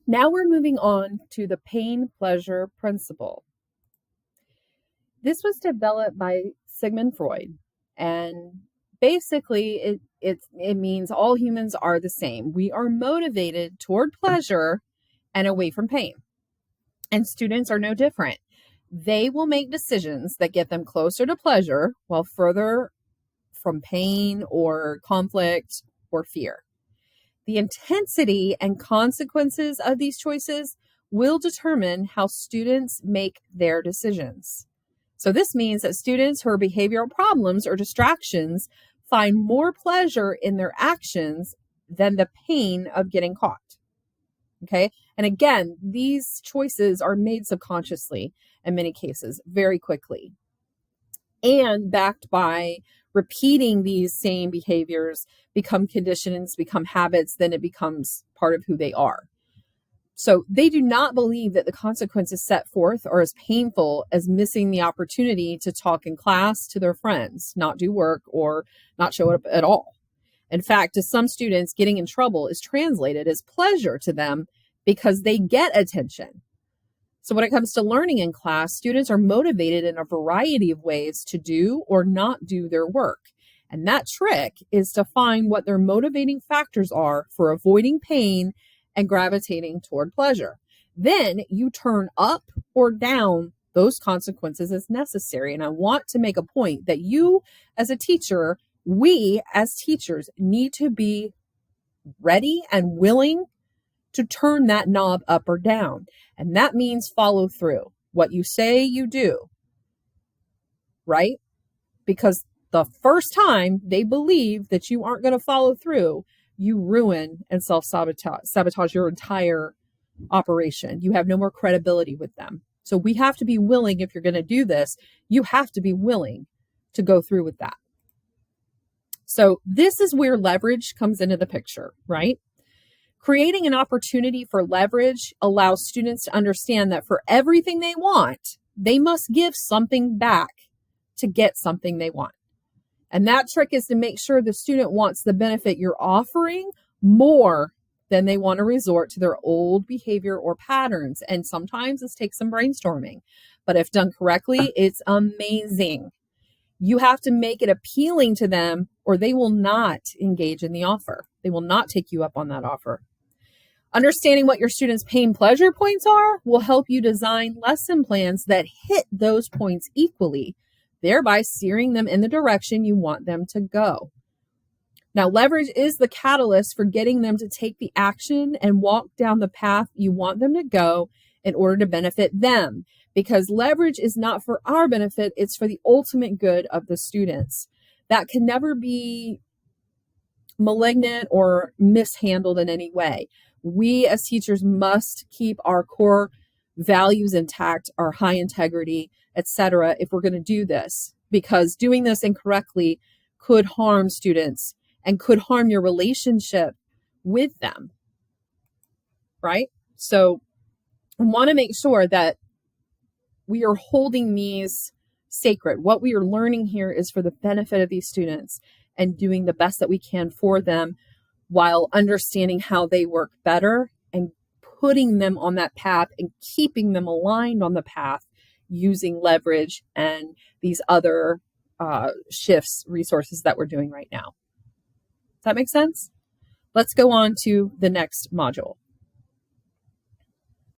Now we're moving on to the pain-pleasure principle. This was developed by Sigmund Freud, and basically it means all humans are the same. We are motivated toward pleasure and away from pain. And students are no different. They will make decisions that get them closer to pleasure while further from pain or conflict or fear. The intensity and consequences of these choices will determine how students make their decisions. So this means that students who are behavioral problems or distractions find more pleasure in their actions than the pain of getting caught. Okay. And again, these choices are made subconsciously in many cases very quickly and backed by repeating these same behaviors, become conditions, become habits, then it becomes part of who they are. So they do not believe that the consequences set forth are as painful as missing the opportunity to talk in class to their friends, not do work, or not show up at all. In fact, to some students, getting in trouble is translated as pleasure to them because they get attention. So when it comes to learning in class, students are motivated in a variety of ways to do or not do their work. And that trick is to find what their motivating factors are for avoiding pain and gravitating toward pleasure. Then you turn up or down those consequences as necessary. And I want to make a point that you as a teacher, we as teachers need to be ready and willing to turn that knob up or down. And that means follow through. What you say, you do. Right? Because the first time they believe that you aren't going to follow through, you ruin and sabotage your entire operation. You have no more credibility with them. So we have to be willing, if you're going to do this, you have to be willing to go through with that. So this is where leverage comes into the picture, right? Creating an opportunity for leverage allows students to understand that for everything they want, they must give something back to get something they want. And that trick is to make sure the student wants the benefit you're offering more than they want to resort to their old behavior or patterns. And sometimes this takes some brainstorming, but if done correctly, it's amazing. You have to make it appealing to them or they will not engage in the offer. They will not take you up on that offer. Understanding what your students' pain pleasure points are will help you design lesson plans that hit those points equally, thereby steering them in the direction you want them to go. Now, leverage is the catalyst for getting them to take the action and walk down the path you want them to go in order to benefit them. Because leverage is not for our benefit, it's for the ultimate good of the students. That can never be malignant or mishandled in any way. We as teachers must keep our core values intact, our high integrity, etc., if we're going to do this, because doing this incorrectly could harm students and could harm your relationship with them, right? So I want to make sure that we are holding these sacred. What we are learning here is for the benefit of these students and doing the best that we can for them while understanding how they work better and putting them on that path and keeping them aligned on the path using leverage and these other shifts, resources that we're doing right now. Does that make sense? Let's go on to the next module.